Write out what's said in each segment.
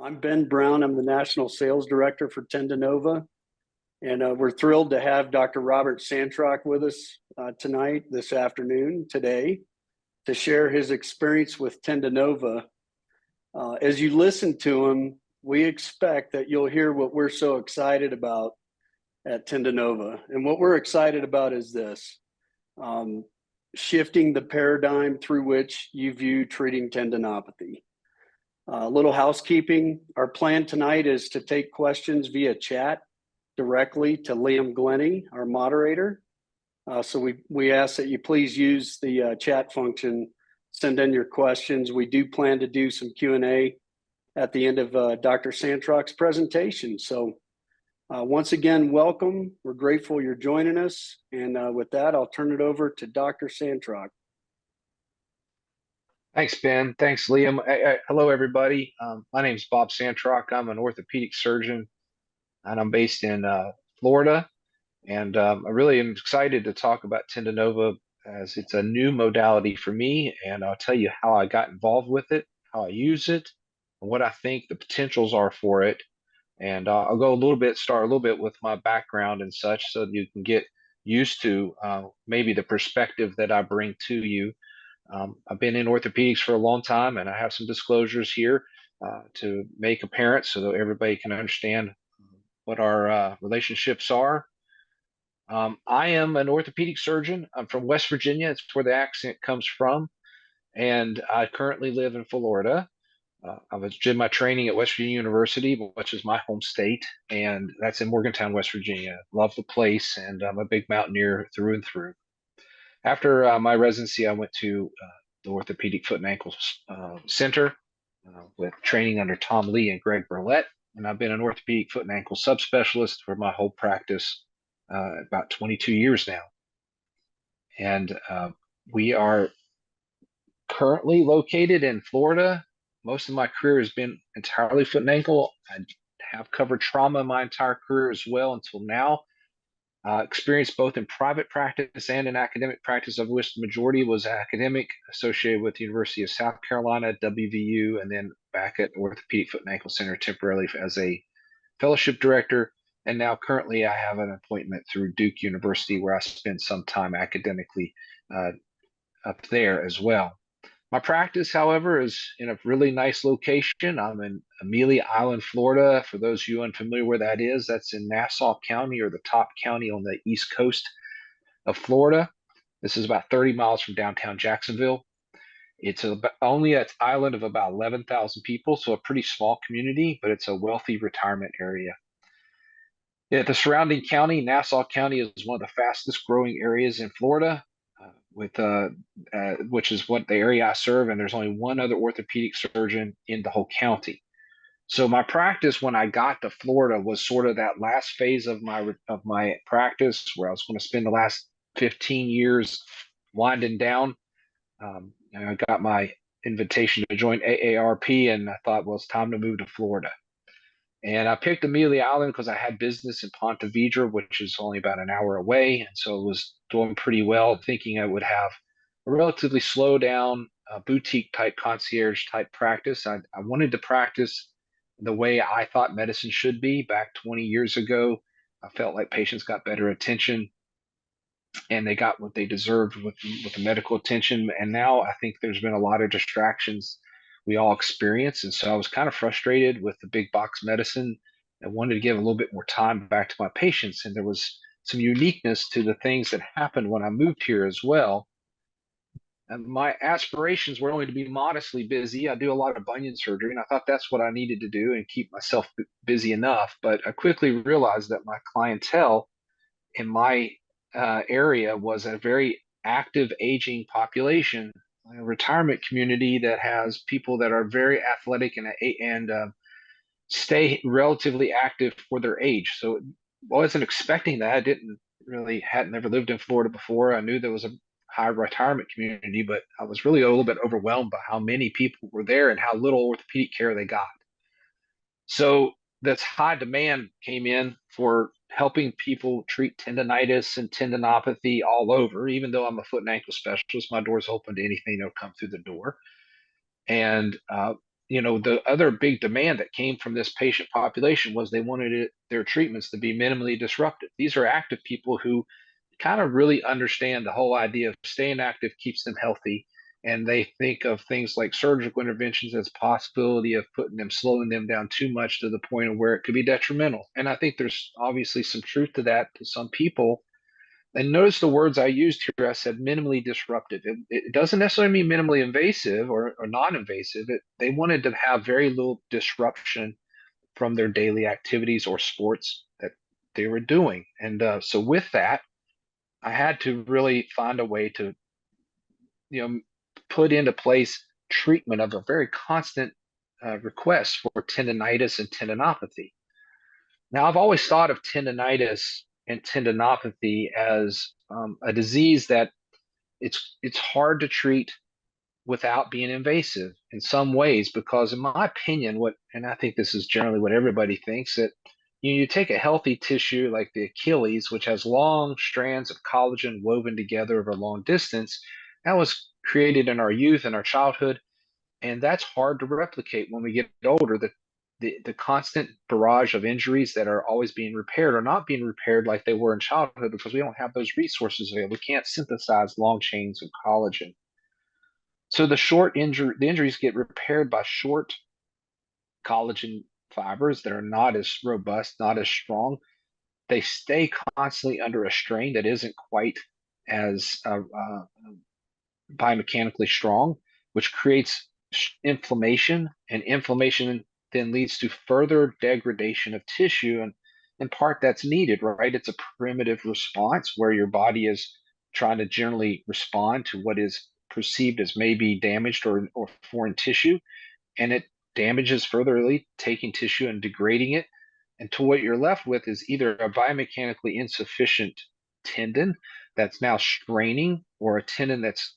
I'm Ben Brown. I'm the National Sales Director for TendoNova, and we're thrilled to have Dr. Robert Santrock with us tonight, this afternoon, today, to share his experience with TendoNova. As you listen to him, we expect that you'll hear what we're so excited about at TendoNova. And what we're excited about is this, shifting the paradigm through which you view treating tendinopathy. A little housekeeping. Our plan tonight is to take questions via chat directly to Liam Glennie, our moderator. So we ask that you please use the chat function, send in your questions. We do plan to do some Q&A at the end of Dr. Santrock's presentation. So once again, welcome. We're grateful you're joining us. And with that, I'll turn it over to Dr. Santrock. Thanks, Ben. Thanks, Liam. Hello, everybody. My name is Bob Santrock. I'm an orthopedic surgeon, and I'm based in Florida. And I really am excited to talk about TendoNova as it's a new modality for me. And I'll tell you how I got involved with it, how I use it, and what I think the potentials are for it. And I'll start a little bit with my background and such so that you can get used to maybe the perspective that I bring to you. I've been in orthopedics for a long time, and I have some disclosures here to make apparent so that everybody can understand what our relationships are. I am an orthopedic surgeon. I'm from West Virginia. It's where the accent comes from. And I currently live in Florida. I did my training at West Virginia University, which is my home state, and that's in Morgantown, West Virginia. Love the place, and I'm a big mountaineer through and through. After my residency, I went to the Orthopedic Foot and Ankle Center with training under Tom Lee and Greg Burlett. And I've been an orthopedic foot and ankle subspecialist for my whole practice about 22 years now. And we are currently located in Florida. Most of my career has been entirely foot and ankle. I have covered trauma my entire career as well until now. Experience both in private practice and in academic practice, of which the majority was academic, associated with the University of South Carolina, WVU, and then back at Orthopedic Foot and Ankle Center temporarily as a fellowship director. And now currently I have an appointment through Duke University where I spend some time academically up there as well. My practice, however, is in a really nice location. I'm in Amelia Island, Florida. For those of you unfamiliar where that is, that's in Nassau County, or the top county on the east coast of Florida. This is about 30 miles from downtown Jacksonville. It's only an island of about 11,000 people, so a pretty small community, but it's a wealthy retirement area. Yeah, the surrounding county, Nassau County, is one of the fastest growing areas in Florida. Which is what the area I serve, and there's only one other orthopedic surgeon in the whole county. So my practice when I got to Florida was sort of that last phase of my practice where I was going to spend the last 15 years winding down. And I got my invitation to join AARP, and I thought, well, it's time to move to Florida. And I picked Amelia Island because I had business in Ponte Vedra, which is only about an hour away. And so it was doing pretty well, thinking I would have a relatively slow down, boutique type concierge type practice. I wanted to practice the way I thought medicine should be back 20 years ago. I felt like patients got better attention and they got what they deserved with the medical attention. And now I think there's been a lot of distractions we all experience. And so I was kind of frustrated with the big box medicine and wanted to give a little bit more time back to my patients. And there was some uniqueness to the things that happened when I moved here as well. And my aspirations were only to be modestly busy. I do a lot of bunion surgery, and I thought that's what I needed to do and keep myself busy enough. But I quickly realized that my clientele in my area was a very active aging population, a retirement community that has people that are very athletic and stay relatively active for their age. So I wasn't expecting that. I hadn't never lived in Florida before. I knew there was a high retirement community, but I was really a little bit overwhelmed by how many people were there and how little orthopedic care they got. So that's high demand came in for helping people treat tendonitis and tendinopathy all over. Even though I'm a foot and ankle specialist, my door's open to anything that'll come through the door. And the other big demand that came from this patient population was they wanted their treatments to be minimally disruptive. These are active people who kind of really understand the whole idea of staying active keeps them healthy. And they think of things like surgical interventions as a possibility of slowing them down too much to the point of where it could be detrimental. And I think there's obviously some truth to that to some people. And notice the words I used here. I said minimally disruptive. It doesn't necessarily mean minimally invasive or non-invasive. They wanted to have very little disruption from their daily activities or sports that they were doing. And so with that, I had to really find a way to, put into place treatment of a very constant request for tendonitis and tendinopathy. Now, I've always thought of tendonitis and tendinopathy as a disease that it's hard to treat without being invasive in some ways, because in my opinion, and I think this is generally what everybody thinks, that you take a healthy tissue like the Achilles, which has long strands of collagen woven together over a long distance. That was created in our youth and our childhood, and that's hard to replicate when we get older. The constant barrage of injuries that are always being repaired are not being repaired like they were in childhood because we don't have those resources available. We can't synthesize long chains of collagen. So the injuries get repaired by short collagen fibers that are not as robust, not as strong. They stay constantly under a strain that isn't quite as biomechanically strong, which creates inflammation, and inflammation then leads to further degradation of tissue. And in part, that's needed, right? It's a primitive response where your body is trying to generally respond to what is perceived as maybe damaged or foreign tissue, and it damages furtherly, taking tissue and degrading it. And to what you're left with is either a biomechanically insufficient tendon that's now straining, or a tendon that's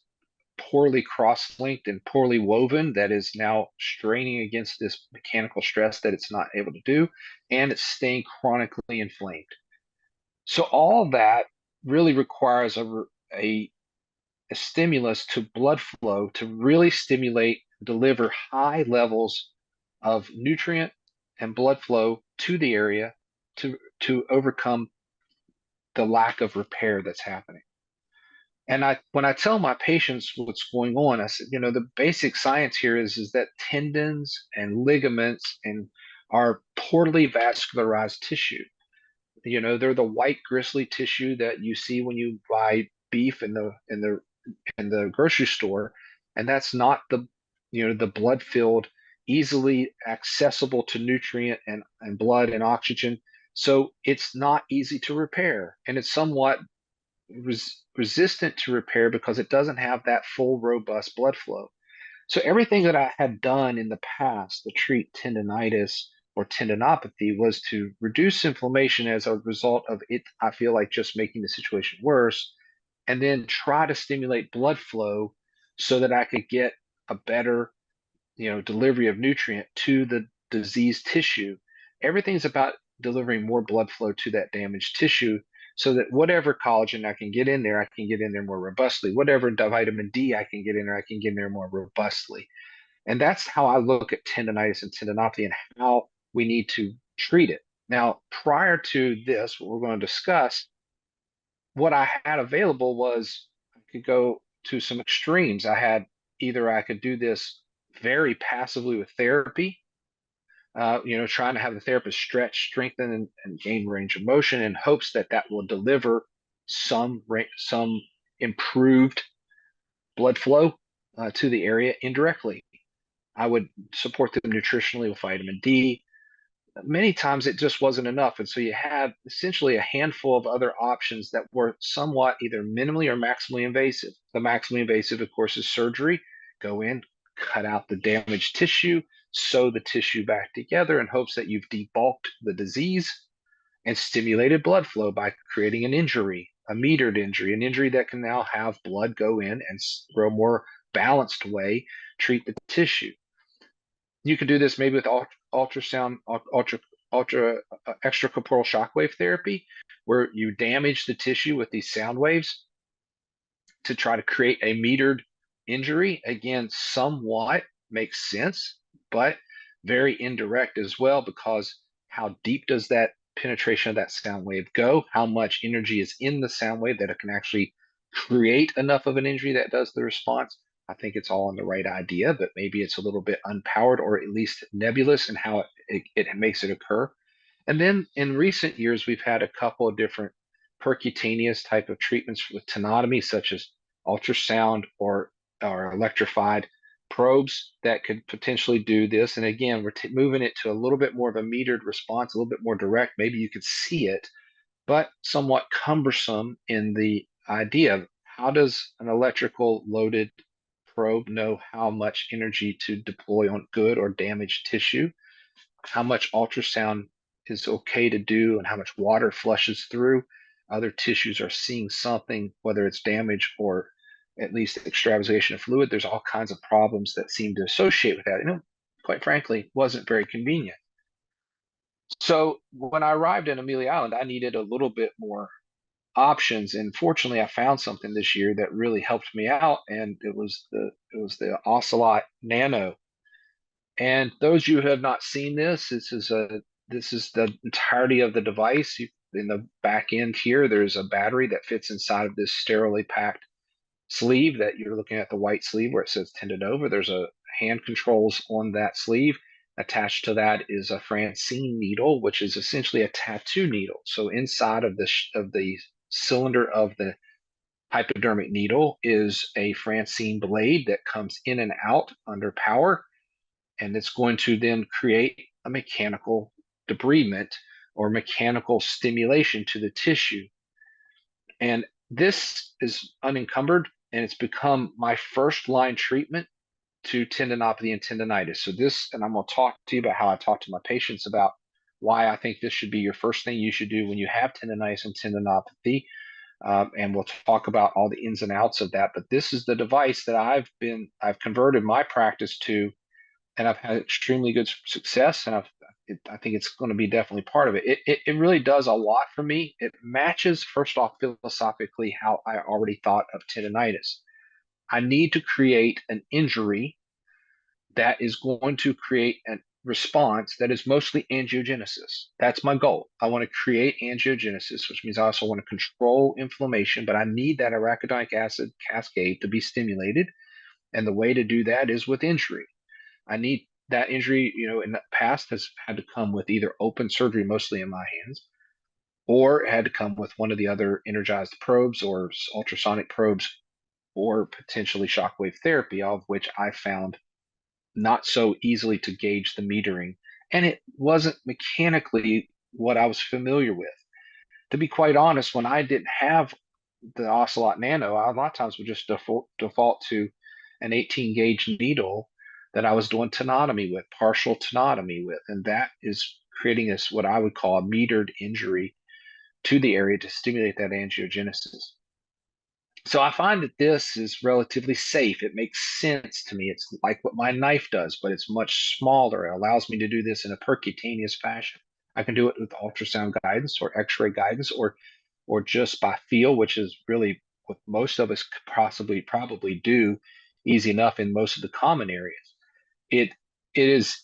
poorly cross-linked and poorly woven that is now straining against this mechanical stress that it's not able to do, and it's staying chronically inflamed. So all that really requires a stimulus to blood flow to really stimulate, deliver high levels of nutrient and blood flow to the area to overcome the lack of repair that's happening. And when I tell my patients what's going on, I said, the basic science here is that tendons and ligaments are poorly vascularized tissue. They're the white gristly tissue that you see when you buy beef in the grocery store, and that's not the blood filled, easily accessible to nutrient and blood and oxygen. So it's not easy to repair, and it's somewhat resistant to repair because it doesn't have that full, robust blood flow. So everything that I had done in the past to treat tendonitis or tendinopathy was to reduce inflammation as a result of it, I feel like, just making the situation worse, and then try to stimulate blood flow so that I could get a better, delivery of nutrient to the diseased tissue. Everything's about delivering more blood flow to that damaged tissue so that whatever collagen I can get in there, I can get in there more robustly. Whatever vitamin D I can get in there, I can get in there more robustly. And that's how I look at tendonitis and tendinopathy and how we need to treat it. Now, prior to this, what we're going to discuss, what I had available was I could go to some extremes. I could do this very passively with therapy, trying to have the therapist stretch, strengthen, and gain range of motion in hopes that that will deliver some improved blood flow to the area indirectly. I would support them nutritionally with vitamin D. Many times it just wasn't enough. And so you had essentially a handful of other options that were somewhat either minimally or maximally invasive. The maximally invasive, of course, is surgery. Go in, cut out the damaged tissue, sew the tissue back together in hopes that you've debulked the disease and stimulated blood flow by creating an injury, a metered injury, an injury that can now have blood go in and through a more balanced way treat the tissue. You could do this maybe with ultrasound, ultra extracorporeal shockwave therapy, where you damage the tissue with these sound waves to try to create a metered injury. Again, somewhat makes sense but very indirect as well, because how deep does that penetration of that sound wave go? How much energy is in the sound wave that it can actually create enough of an injury that does the response? I think it's all in the right idea, but maybe it's a little bit unpowered or at least nebulous in how it makes it occur. And then in recent years, we've had a couple of different percutaneous type of treatments with tenotomy, such as ultrasound or electrified probes that could potentially do this. And again, we're moving it to a little bit more of a metered response, a little bit more direct. Maybe you could see it, but somewhat cumbersome in the idea of how does an electrical loaded probe know how much energy to deploy on good or damaged tissue, how much ultrasound is okay to do, and how much water flushes through. Other tissues are seeing something, whether it's damage or at least extravasation of fluid. There's all kinds of problems that seem to associate with that. Quite frankly, wasn't very convenient. So when I arrived in Amelia Island, I needed a little bit more options, and fortunately, I found something this year that really helped me out, and it was the Ocelot Nano. And those you who have not seen this, this is the entirety of the device. In the back end here, there's a battery that fits inside of this sterilely packed sleeve that you're looking at, the white sleeve where it says TendoNova. There's a hand controls on that sleeve. Attached to that is a Francine needle, which is essentially a tattoo needle. So inside of the cylinder of the hypodermic needle is a Francine blade that comes in and out under power, and it's going to then create a mechanical debridement or mechanical stimulation to the tissue. And this is unencumbered, and it's become my first line treatment to tendinopathy and tendonitis. So this, and I'm going to talk to you about how I talk to my patients about why I think this should be your first thing you should do when you have tendonitis and tendinopathy. And we'll talk about all the ins and outs of that. But this is the device that I've converted my practice to, and I've had extremely good success, and I think it's going to be definitely part of it. It really does a lot for me. It matches, first off, philosophically how I already thought of tendonitis. I need to create an injury that is going to create a response that is mostly angiogenesis. That's my goal. I want to create angiogenesis, which means I also want to control inflammation, but I need that arachidonic acid cascade to be stimulated. And the way to do that is with injury. I need that injury, in the past has had to come with either open surgery, mostly in my hands, or it had to come with one of the other energized probes or ultrasonic probes, or potentially shockwave therapy, all of which I found not so easily to gauge the metering. And it wasn't mechanically what I was familiar with. To be quite honest, when I didn't have the Ocelot Nano, I a lot of times would just default to an 18 gauge needle that I was doing tenotomy with, partial tenotomy with. And that is creating this, what I would call a metered injury to the area to stimulate that angiogenesis. So I find that this is relatively safe. It makes sense to me. It's like what my knife does, but it's much smaller. It allows me to do this in a percutaneous fashion. I can do it with ultrasound guidance or X-ray guidance, or just by feel, which is really what most of us could probably do easy enough in most of the common areas. It is,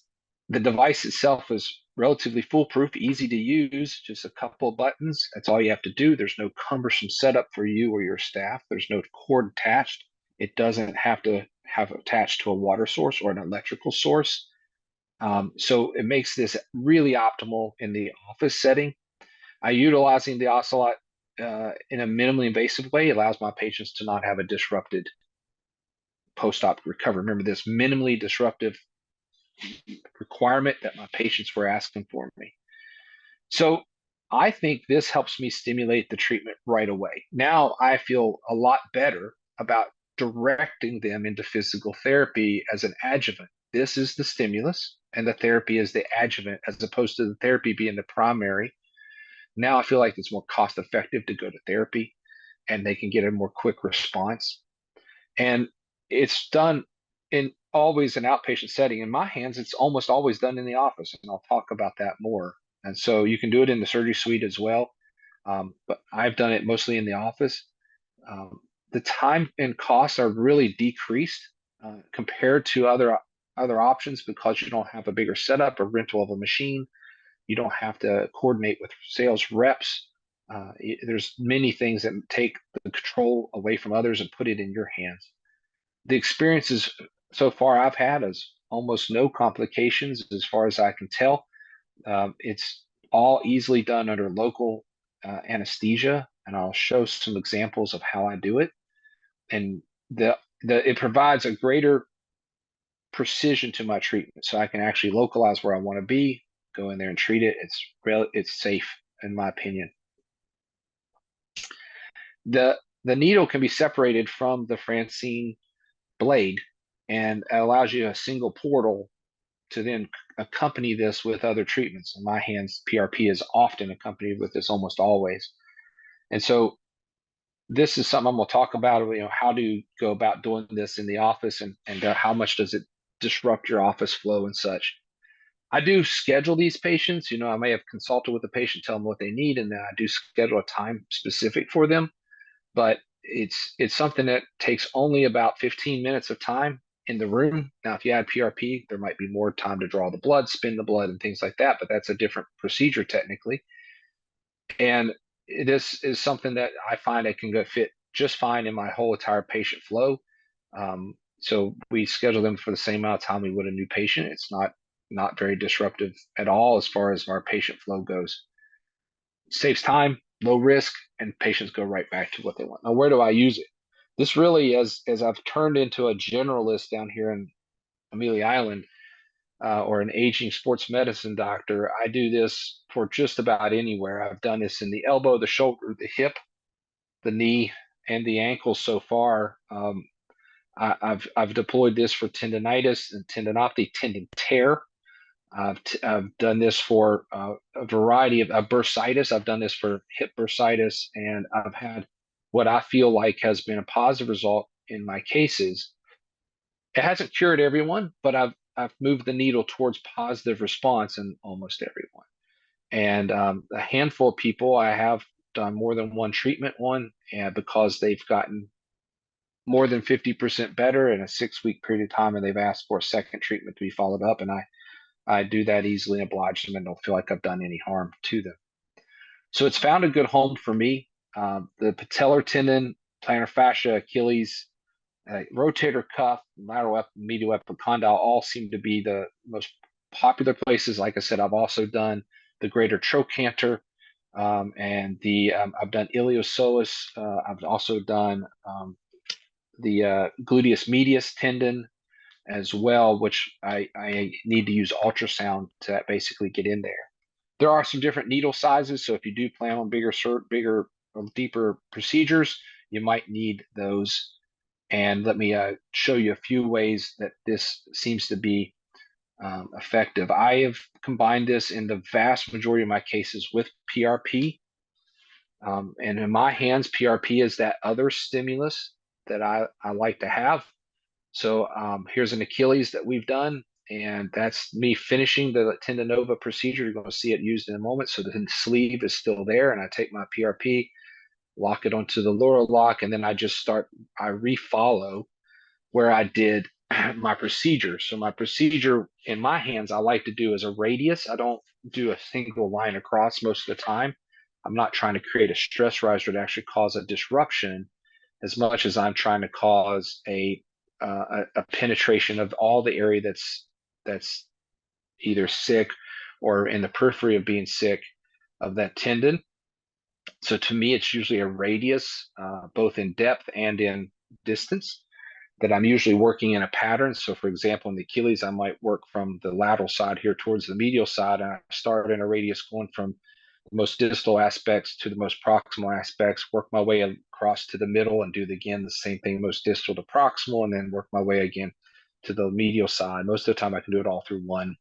the device itself is relatively foolproof, easy to use, just a couple of buttons. That's all you have to do. There's no cumbersome setup for you or your staff. There's no cord attached. It doesn't have to have attached to a water source or an electrical source. So it makes this really optimal in the office setting. Utilizing the Ocelot in a minimally invasive way allows my patients to not have a disrupted post-op recovery. Remember this minimally disruptive requirement that my patients were asking for me. So I think this helps me stimulate the treatment right away. Now I feel a lot better about directing them into physical therapy as an adjuvant. This is the stimulus, and the therapy is the adjuvant, as opposed to the therapy being the primary. Now I feel like it's more cost effective to go to therapy, and they can get a more quick response. And it's done in always an outpatient setting. In my hands, it's almost always done in the office, and I'll talk about that more. And so you can do it in the surgery suite as well, but I've done it mostly in the office. The time and costs are really decreased compared to other other options because you don't have a bigger setup or rental of a machine. You don't have to coordinate with sales reps. There's many things that take the control away from others and put it in your hands. The experiences so far I've had is almost no complications as far as I can tell. It's all easily done under local anesthesia, and I'll show some examples of how I do it. And it provides a greater precision to my treatment, so I can actually localize where I want to be, go in there and treat it. It's safe in my opinion. The needle can be separated from the Francine blade, and it allows you a single portal to then accompany this with other treatments. In my hands, PRP is often accompanied with this, almost always. And so this is something I'm going to talk about. How do you go about doing this in the office, and how much does it disrupt your office flow and such? I do schedule these patients. I may have consulted with the patient, tell them what they need, and then I do schedule a time specific for them. But it's something that takes only about 15 minutes of time in the room. Now, if you add PRP, there might be more time to draw the blood, spin the blood, and things like that, but that's a different procedure technically. And this is something that I find I can go fit just fine in my whole entire patient flow. So we schedule them for the same amount of time we would a new patient. It's not very disruptive at all as far as our patient flow goes. It saves time, low risk, and patients go right back to what they want. Now, where do I use it? This really, as I've turned into a generalist down here in Amelia Island, or an aging sports medicine doctor, I do this for just about anywhere. I've done this in the elbow, the shoulder, the hip, the knee, and the ankle so far. I've deployed this for tendonitis and tendinopathy, tendon tear. I've done this for a variety of bursitis. I've done this for hip bursitis, and I've had what I feel like has been a positive result in my cases. It hasn't cured everyone, but I've moved the needle towards positive response in almost everyone. And a handful of people I have done more than one treatment on, and because they've gotten more than 50% better in a 6-week period of time, and they've asked for a second treatment to be followed up, and I do that easily and oblige them and don't feel like I've done any harm to them. So it's found a good home for me. The patellar tendon, plantar fascia, Achilles, rotator cuff, lateral medial epicondyle all seem to be the most popular places. Like I said, I've also done the greater trochanter, and I've done iliopsoas. I've also done the gluteus medius tendon as well, which I need to use ultrasound to basically get in there. There are some different needle sizes, so if you do plan on bigger, deeper procedures, you might need those. And let me show you a few ways that this seems to be effective. I have combined this in the vast majority of my cases with PRP. And in my hands, PRP is that other stimulus that I like to have. So here's an Achilles that we've done, and that's me finishing the TendoNova procedure. You're going to see it used in a moment. So the sleeve is still there, and I take my PRP, lock it onto the Laura lock, and then I refollow where I did my procedure. So my procedure in my hands, I like to do as a radius. I don't do a single line across most of the time. I'm not trying to create a stress riser to actually cause a disruption as much as I'm trying to cause a penetration of all the area that's either sick or in the periphery of being sick of that tendon. So to me, it's usually a radius, both in depth and in distance, that I'm usually working in a pattern. So for example, in the Achilles, I might work from the lateral side here towards the medial side, and I start in a radius going from the most distal aspects to the most proximal aspects, work my way across to the middle and do again the same thing, most distal to proximal, and then work my way again to the medial side. Most of the time I can do it all through one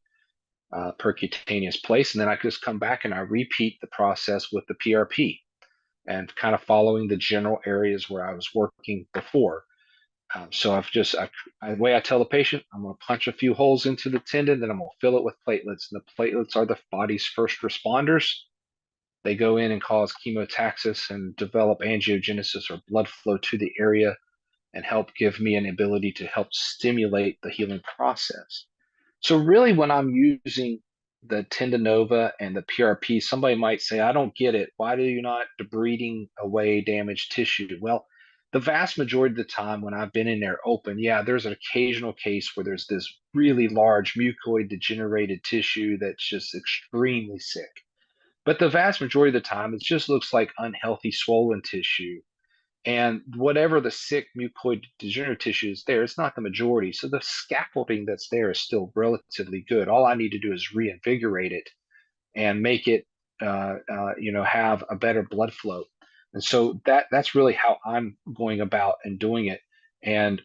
percutaneous place. And then I just come back and I repeat the process with the PRP and kind of following the general areas where I was working before. So the way I tell the patient, I'm going to punch a few holes into the tendon, then I'm going to fill it with platelets. And the platelets are the body's first responders. They go in and cause chemotaxis and develop angiogenesis or blood flow to the area and help give me an ability to help stimulate the healing process. So really when I'm using the TendoNova and the PRP, somebody might say, I don't get it. Why do you not debriding away damaged tissue? Well, the vast majority of the time when I've been in there open, yeah, there's an occasional case where there's this really large mucoid degenerated tissue that's just extremely sick. But the vast majority of the time, it just looks like unhealthy swollen tissue. And whatever the sick mucoid degenerative tissue is there, it's not the majority. So the scaffolding that's there is still relatively good. All I need to do is reinvigorate it and make it, have a better blood flow. And so that's really how I'm going about and doing it. And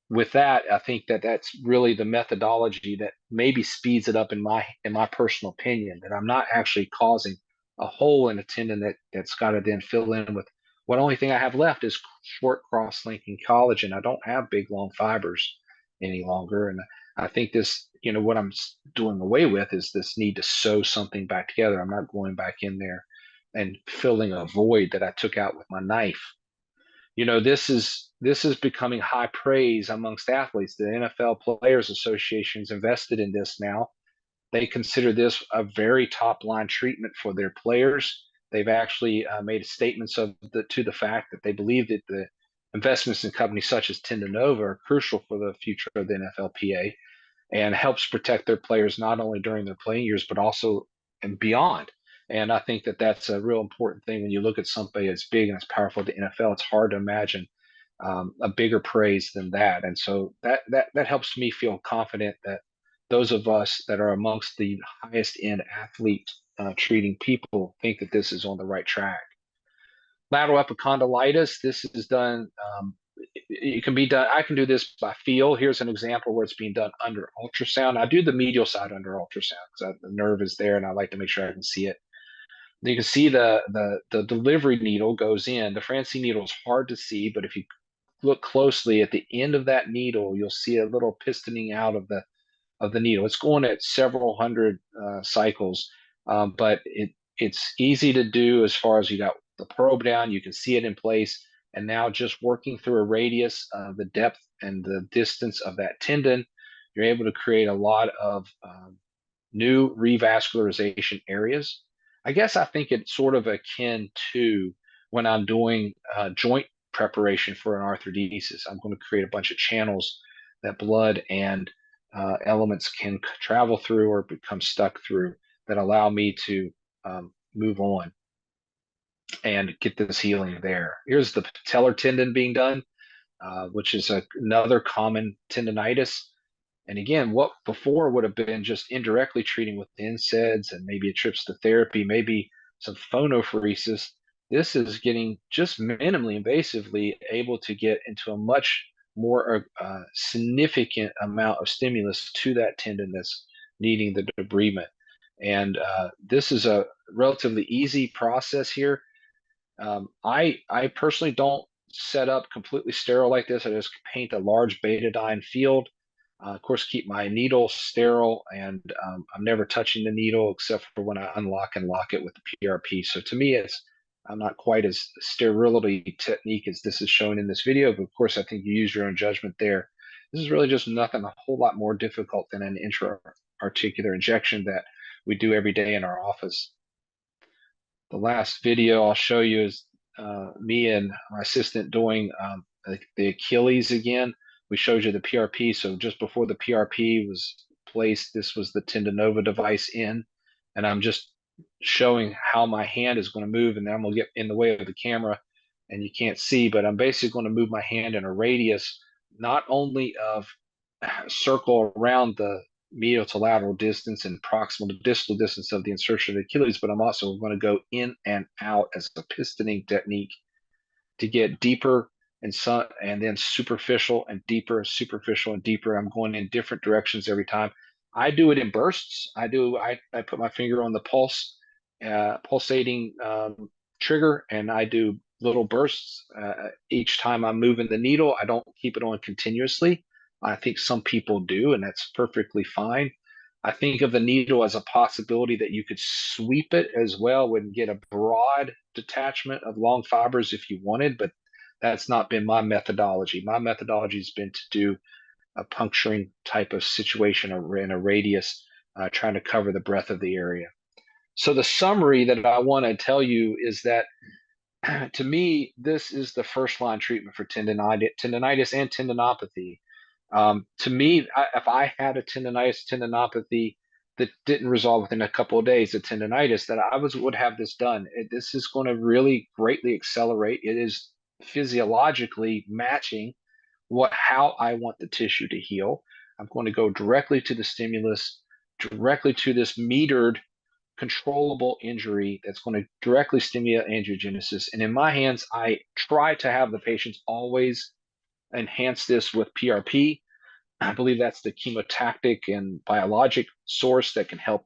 with that, I think that that's really the methodology that maybe speeds it up in my personal opinion, that I'm not actually causing a hole in a tendon that's got to then fill in with what only thing I have left is short cross-linking collagen. I don't have big long fibers any longer. And I think this, what I'm doing away with is this need to sew something back together. I'm not going back in there and filling a void that I took out with my knife. This is becoming high praise amongst athletes. The NFL Players Association is invested in this now. They consider this a very top line treatment for their players. They've actually made statements to the fact that they believe that the investments in companies such as TendoNova are crucial for the future of the NFLPA and helps protect their players not only during their playing years but also and beyond. And I think that that's a real important thing when you look at somebody as big and as powerful as the NFL. It's hard to imagine a bigger praise than that. And so that helps me feel confident that those of us that are amongst the highest end athlete treating people think that this is on the right track. Lateral epicondylitis, this is done. It can be done. I can do this by feel. Here's an example where it's being done under ultrasound. I do the medial side under ultrasound because the nerve is there and I like to make sure I can see it. You can see the delivery needle goes in. The Francine needle is hard to see, but if you look closely at the end of that needle, you'll see a little pistoning out of the needle. It's going at several hundred cycles, but it's easy to do as far as you got the probe down. You can see it in place, and now just working through a radius, the depth and the distance of that tendon, you're able to create a lot of new revascularization areas. I guess I think it's sort of akin to when I'm doing joint preparation for an arthrodesis. I'm going to create a bunch of channels that blood and elements can travel through or become stuck through that allow me to move on and get this healing there. Here's the patellar tendon being done, which is another common tendonitis. And again, what before would have been just indirectly treating with NSAIDs and maybe a trips to therapy, maybe some phonophoresis, this is getting just minimally invasively able to get into a much more significant amount of stimulus to that tendon that's needing the debridement. And this is a relatively easy process here. I personally don't set up completely sterile like this. I just paint a large betadine field. Of course, keep my needle sterile, and I'm never touching the needle except for when I unlock and lock it with the PRP. So to me, I'm not quite as sterility technique as this is shown in this video, but of course, I think you use your own judgment there. This is really just nothing a whole lot more difficult than an intra-articular injection that we do every day in our office. The last video I'll show you is me and my assistant doing the Achilles again. We showed you the PRP. So just before the PRP was placed, this was the TendoNova device in, and I'm just showing how my hand is going to move, and then I'm going to get in the way of the camera and you can't see, but I'm basically going to move my hand in a radius, not only of circle around the medial to lateral distance and proximal to distal distance of the insertion of the Achilles, but I'm also going to go in and out as a pistoning technique to get deeper and then superficial and deeper, superficial and deeper. I'm going in different directions every time. I do it in bursts. I put my finger on the pulsating trigger, and I do little bursts each time I'm moving the needle. I don't keep it on continuously. I think some people do, and that's perfectly fine. I think of the needle as a possibility that you could sweep it as well and get a broad detachment of long fibers if you wanted, but That's not been my methodology. My methodology has been to do a puncturing type of situation in a radius, trying to cover the breadth of the area. So the summary that I want to tell you is that to me, this is the first line treatment for tendonitis and tendinopathy. To me, if I had a tendinopathy that didn't resolve within a couple of days, of tendonitis, that would have this done. This is going to really greatly accelerate. It is physiologically matching how I want the tissue to heal. I'm going to go directly to the stimulus, directly to this metered controllable injury that's going to directly stimulate angiogenesis. And in my hands, I try to have the patients always enhance this with PRP. I believe that's the chemotactic and biologic source that can help,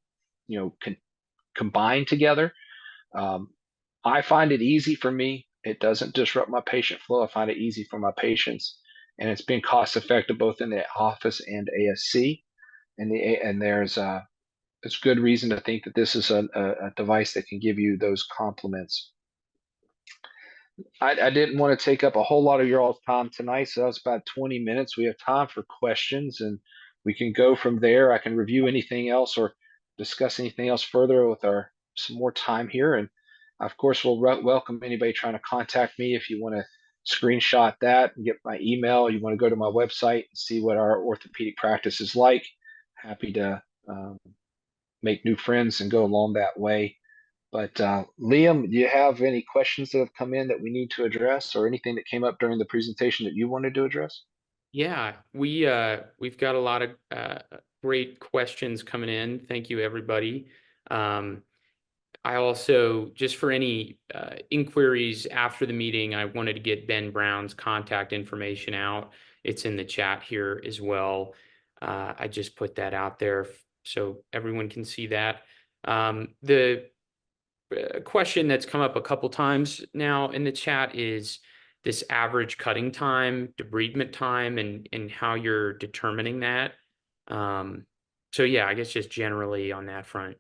combine together. Um, I find it easy for me. It doesn't disrupt my patient flow. I find it easy for my patients, and it's been cost effective both in the office and ASC. And there's it's good reason to think that this is a device that can give you those complements. I didn't want to take up a whole lot of your all's time tonight, so that was about 20 minutes. We have time for questions, and we can go from there. I can review anything else or discuss anything else further with some more time here. And of course, we'll welcome anybody trying to contact me if you want to screenshot that and get my email. You want to go to my website and see what our orthopedic practice is like. Happy to make new friends and go along that way. But Liam, do you have any questions that have come in that we need to address, or anything that came up during the presentation that you wanted to address? Yeah, we've got a lot of great questions coming in. Thank you, everybody. I also, just for any inquiries after the meeting, I wanted to get Ben Brown's contact information out. It's in the chat here as well. I just put that out there so everyone can see that. The question that's come up a couple times now in the chat is this average cutting time, debridement time, and how you're determining that. So yeah, I guess just generally on that front.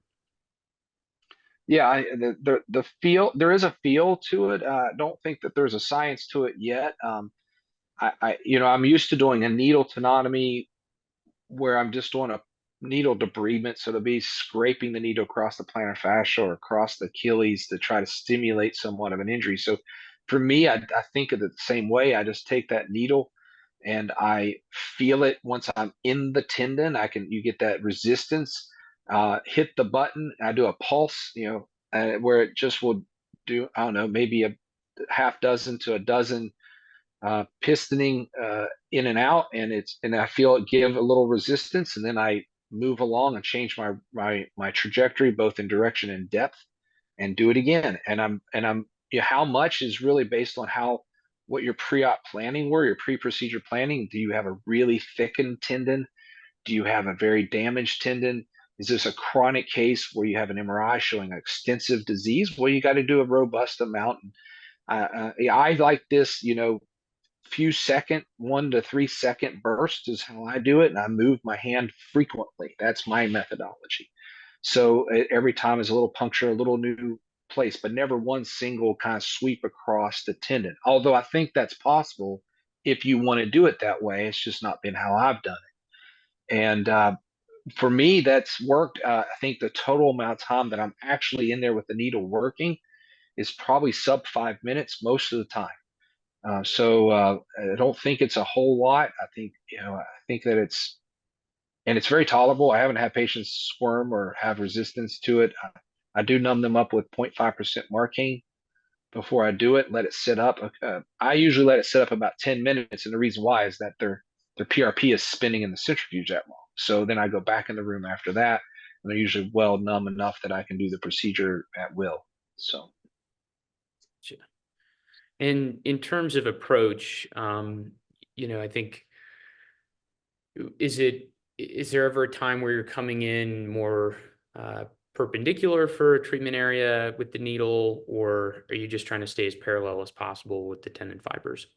Yeah, the feel, there is a feel to it. I don't think that there's a science to it yet. I'm used to doing a needle tenotomy where I'm just doing a needle debridement, so to be scraping the needle across the plantar fascia or across the Achilles to try to stimulate somewhat of an injury. So for me, I think of it the same way. I just take that needle and I feel it once I'm in the tendon. You get that resistance, hit the button. I do a pulse, where it just will do, I don't know, maybe a half dozen to a dozen pistoning in and out, and I feel it give a little resistance, and then I move along and change my trajectory both in direction and depth, and do it again. And how much is really based on what your pre-op planning were, your pre-procedure planning. Do you have a really thickened tendon? Do you have a very damaged tendon? Is this a chronic case where you have an MRI showing extensive disease? Well, you got to do a robust amount. I like this, few second, 1 to 3 second burst is how I do it. And I move my hand frequently. That's my methodology. So every time is a little puncture, a little new place, but never one single kind of sweep across the tendon. Although I think that's possible if you want to do it that way. It's just not been how I've done it. And for me, that's worked. I think the total amount of time that I'm actually in there with the needle working is probably sub 5 minutes most of the time. I don't think it's a whole lot. I think that it's very tolerable. I haven't had patients squirm or have resistance to it. I do numb them up with 0.5% Marcaine before I do it, let it sit up. I usually let it sit up about 10 minutes. And the reason why is that their PRP is spinning in the centrifuge that long. So then I go back in the room after that, and they're usually well numb enough that I can do the procedure at will. So. And in terms of approach, I think, is there ever a time where you're coming in more perpendicular for a treatment area with the needle, or are you just trying to stay as parallel as possible with the tendon fibers?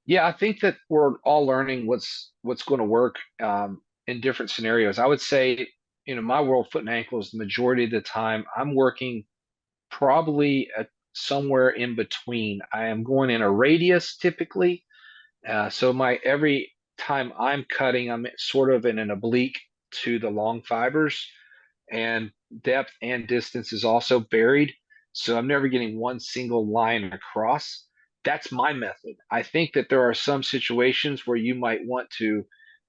Yeah, I think that we're all learning what's going to work in different scenarios. I would say, my world, foot and ankle is the majority of the time I'm working probably somewhere in between. I am going in a radius typically. So every time I'm cutting, I'm sort of in an oblique to the long fibers, and depth and distance is also varied. So I'm never getting one single line across. That's my method. I think that there are some situations where you might want to,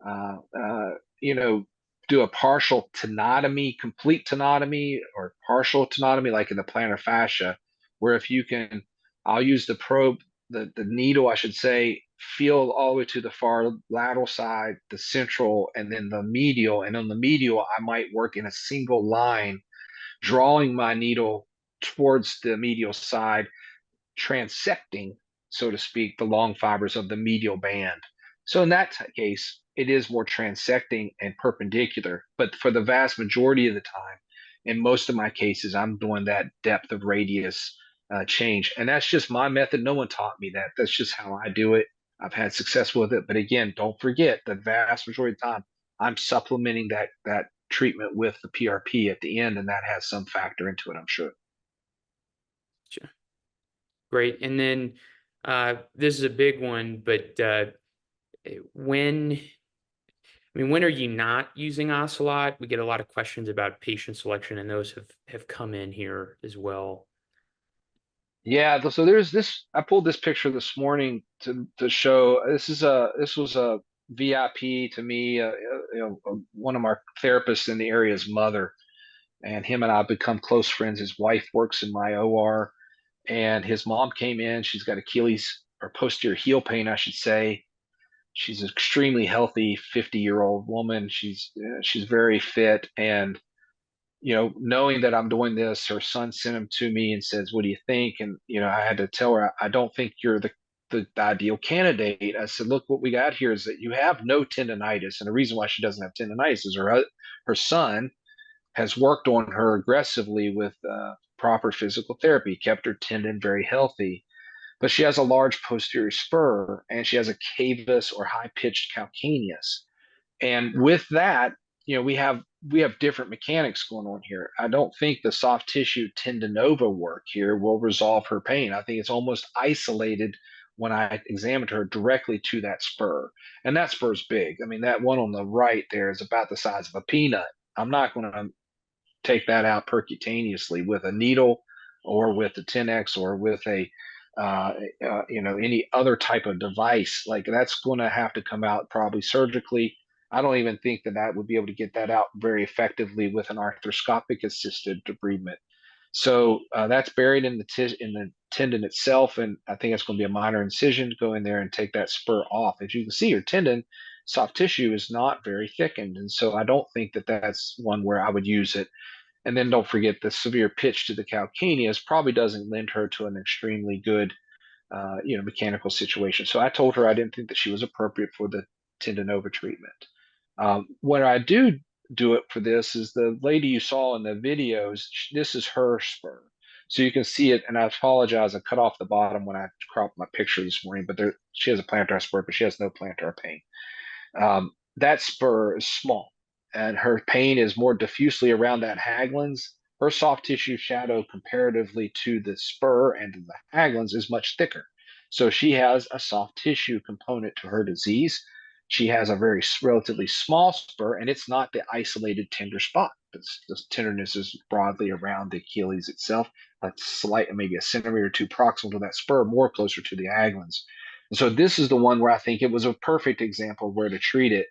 uh, uh, you know, do a partial tenotomy, complete tenotomy, or partial tenotomy, like in the plantar fascia, where if you can, I'll use the probe, the needle, I should say, feel all the way to the far lateral side, the central, and then the medial. And on the medial, I might work in a single line, drawing my needle towards the medial side, transecting, so to speak, the long fibers of the medial band. So in that case, it is more transecting and perpendicular. But for the vast majority of the time, in most of my cases, I'm doing that depth of radius change. And that's just my method. No one taught me that. That's just how I do it. I've had success with it. But again, don't forget the vast majority of the time, I'm supplementing that treatment with the PRP at the end, and that has some factor into it, I'm sure. Sure. Great. And then this is a big one, but when are you not using Ocelot? We get a lot of questions about patient selection, and those have come in here as well. Yeah, so there's this. I pulled this picture this morning to show. This was a VIP to me. One of our therapists in the area's mother, and him and I have become close friends. His wife works in my OR, and his mom came in. She's got Achilles or posterior heel pain, I should say. She's an extremely healthy 50-year-old woman. She's very fit, and knowing that I'm doing this, her son sent him to me and says, "What do you think?" And I had to tell her, "I don't think you're the ideal candidate." I said, "Look, what we got here is that you have no tendonitis, and the reason why she doesn't have tendonitis is her son has worked on her aggressively with proper physical therapy, kept her tendon very healthy, but she has a large posterior spur, and she has a cavus or high-pitched calcaneus. And with that, we have different mechanics going on here. I don't think the soft tissue TendoNova work here will resolve her pain. I think it's almost isolated when I examined her directly to that spur. And that spur's big. I mean, that one on the right there is about the size of a peanut. I'm not going to take that out percutaneously with a needle or with a 10X or with any other type of device. Like, that's going to have to come out probably surgically. I don't even think that would be able to get that out very effectively with an arthroscopic assisted debridement. So that's buried in the tendon itself, and I think it's going to be a minor incision to go in there and take that spur off. As you can see, your tendon, soft tissue, is not very thickened, and so I don't think that that's one where I would use it. And then don't forget the severe pitch to the calcaneus probably doesn't lend her to an extremely good mechanical situation. So I told her I didn't think that she was appropriate for the TendoNova treatment. What I do it for this is the lady you saw in the videos. This is her spur. So you can see it, and I apologize, I cut off the bottom when I cropped my picture this morning, but she has a plantar spur, but she has no plantar pain. That spur is small, and her pain is more diffusely around that haglins. Her soft tissue shadow comparatively to the spur and to the haglins is much thicker. So she has a soft tissue component to her disease. She has a very relatively small spur, and it's not the isolated tender spot. The tenderness is broadly around the Achilles itself, a slight, maybe a centimeter or two proximal to that spur, more closer to the haglins. And so this is the one where I think it was a perfect example of where to treat it,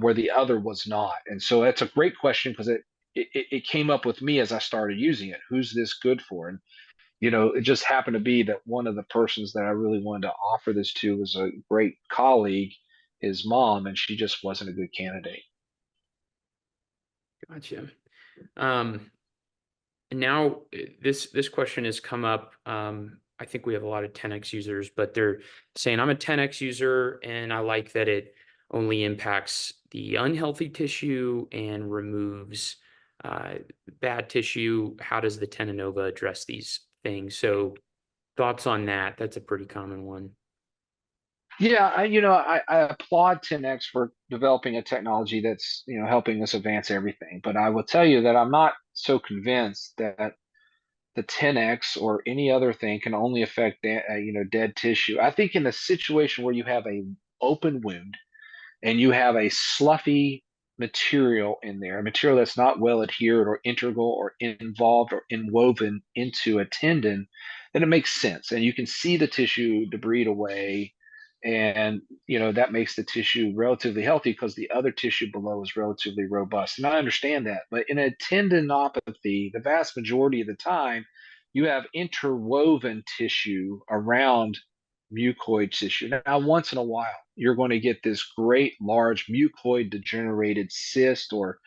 where the other was not. And so that's a great question, because it came up with me as I started using it. Who's this good for? And it just happened to be that one of the persons that I really wanted to offer this to was a great colleague, his mom, and she just wasn't a good candidate. Gotcha. And now this question has come up. I think we have a lot of 10X users, but they're saying, I'm a 10X user and I like that it only impacts the unhealthy tissue and removes bad tissue. How does the TendoNova address these things? So thoughts on that? That's a pretty common one. Yeah, I applaud 10X for developing a technology that's helping us advance everything. But I will tell you that I'm not so convinced that the 10X or any other thing can only affect dead tissue. I think in a situation where you have a open wound and you have a sloughy material in there, a material that's not well adhered or integral or involved or inwoven into a tendon, then it makes sense. And you can see the tissue debride away. And, that makes the tissue relatively healthy because the other tissue below is relatively robust. And I understand that. But in a tendinopathy, the vast majority of the time, you have interwoven tissue around mucoid tissue. Now, once in a while, you're going to get this great large mucoid degenerated cyst or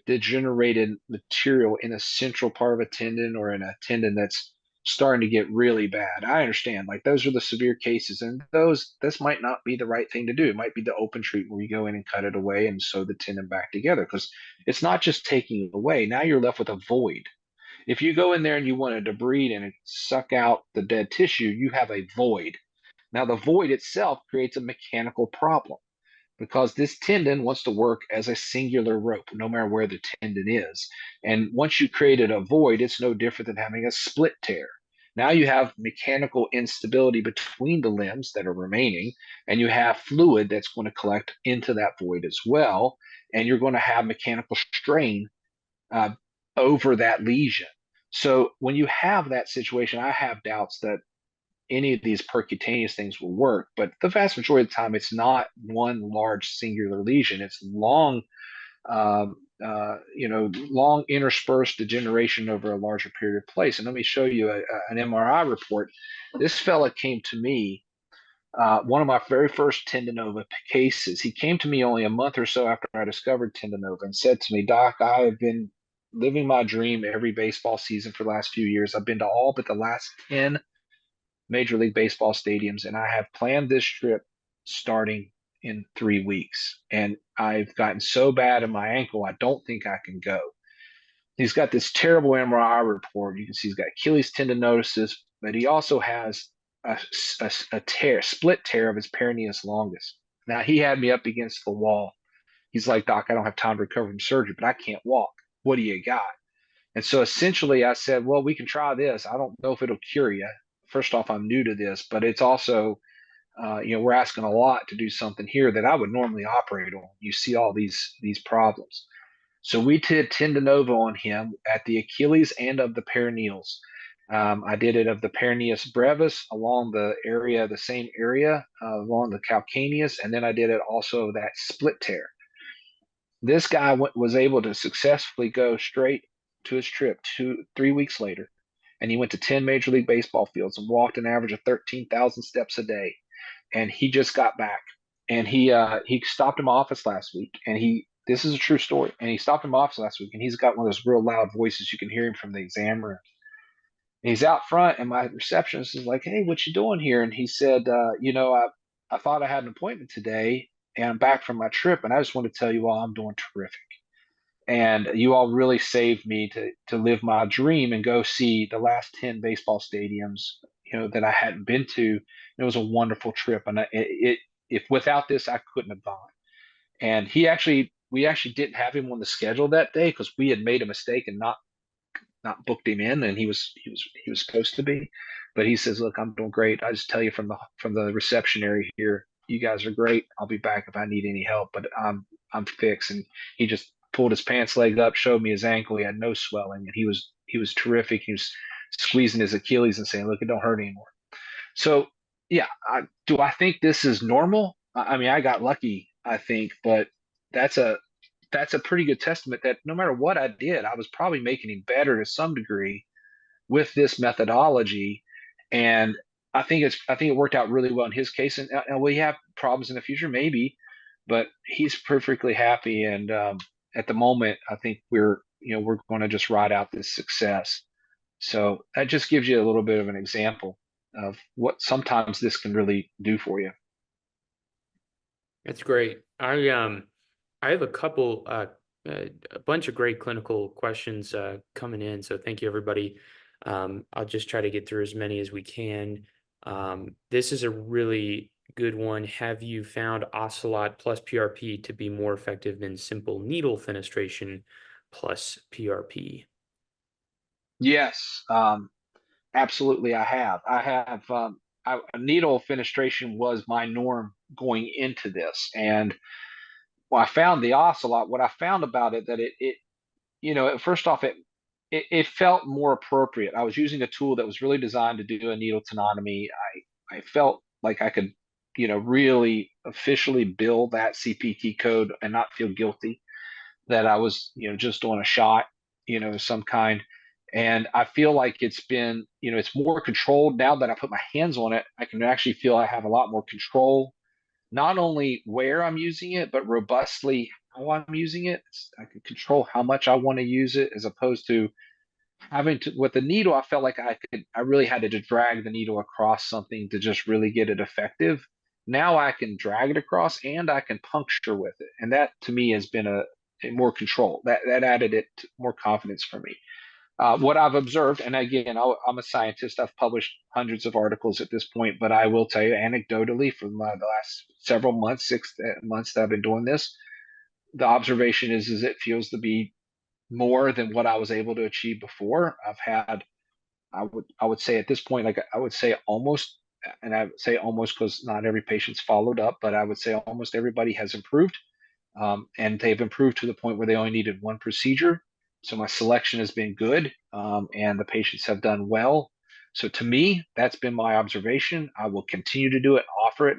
degenerated material in a central part of a tendon or in a tendon that's starting to get really bad. I understand, like those are the severe cases, and this might not be the right thing to do. It might be the open treatment where you go in and cut it away and sew the tendon back together, because it's not just taking it away. Now you're left with a void. If you go in there and you want to debride and suck out the dead tissue, you have a void. Now, the void itself creates a mechanical problem because this tendon wants to work as a singular rope, no matter where the tendon is. And once you created a void, it's no different than having a split tear. Now you have mechanical instability between the limbs that are remaining, and you have fluid that's going to collect into that void as well. And you're going to have mechanical strain over that lesion. So when you have that situation, I have doubts that any of these percutaneous things will work, but the vast majority of the time, it's not one large singular lesion. It's long, long interspersed degeneration over a larger period of place. And let me show you an MRI report. This fella came to me, one of my very first TendoNova cases. He came to me only a month or so after I discovered TendoNova and said to me, "Doc, I have been living my dream every baseball season for the last few years. I've been to all but the last 10 Major League Baseball stadiums, and I have planned this trip starting in 3 weeks. And I've gotten so bad in my ankle, I don't think I can go." He's got this terrible MRI report. You can see he's got Achilles tendinosis, but he also has a tear, split tear of his peroneus longus. Now, he had me up against the wall. He's like, "Doc, I don't have time to recover from surgery, but I can't walk. What do you got?" And so essentially I said, "Well, we can try this. I don't know if it'll cure you. First off, I'm new to this, but it's also, we're asking a lot to do something here that I would normally operate on. You see all these problems." So we did TendoNova on him at the Achilles and of the peroneals. I did it of the peroneus brevis along the same area, along the calcaneus, and then I did it also of that split tear. This guy was able to successfully go straight to his trip 3 weeks later, and he went to 10 Major League Baseball fields and walked an average of 13,000 steps a day. And he just got back, and he stopped in my office last week, and this is a true story. And he stopped in my office last week, and he's got one of those real loud voices. You can hear him from the exam room. And he's out front, and my receptionist is like, "Hey, what you doing here?" And he said, I thought I had an appointment today, and I'm back from my trip, and I just want to tell you all I'm doing terrific. And you all really saved me to live my dream and go see the last 10 baseball stadiums, that I hadn't been to. It was a wonderful trip, and if without this, I couldn't have gone. And we actually didn't have him on the schedule that day because we had made a mistake and not booked him in, and he was supposed to be. But he says, "Look, I'm doing great. I just tell you from the reception area here, you guys are great. I'll be back if I need any help, but I'm fixed." And he just pulled his pants leg up, showed me his ankle. He had no swelling, and he was terrific. He was squeezing his Achilles and saying, "Look, it don't hurt anymore." So yeah, do I think this is normal? I mean, I got lucky, I think, but that's a pretty good testament that no matter what I did, I was probably making him better to some degree with this methodology. And I think it worked out really well in his case. And will he have problems in the future? Maybe, but he's perfectly happy. And at the moment, I think we're going to just ride out this success. So that just gives you a little bit of an example of what sometimes this can really do for you. That's great. I have a bunch of great clinical questions coming in. So thank you, everybody. I'll just try to get through as many as we can. This is a really good one. Have you found Ocelot plus PRP to be more effective than simple needle fenestration plus PRP? Yes. Absolutely, I have. Needle fenestration was my norm going into this, and when I found the Ocelot, what I found about it that first off, it felt more appropriate. I was using a tool that was really designed to do a needle tenotomy. I felt like I could, really officially bill that CPT code and not feel guilty that I was, just doing a shot, of some kind. And I feel like it's been, it's more controlled now that I put my hands on it. I can actually feel I have a lot more control, not only where I'm using it, but robustly how I'm using it. I can control how much I want to use it as opposed to having to, with the needle, I felt like I really had to drag the needle across something to just really get it effective. Now I can drag it across and I can puncture with it. And that to me has been a more control. That added it more confidence for me. What I've observed, and again, I'm a scientist. I've published hundreds of articles at this point, but I will tell you anecdotally from the last several months, 6 months that I've been doing this, the observation is it feels to be more than what I was able to achieve before. I would say at this point, like I would say almost, and I would say almost because not every patient's followed up, but I would say almost everybody has improved. And they've improved to the point where they only needed one procedure. So my selection has been good, and the patients have done well. So to me, that's been my observation. I will continue to do it, offer it.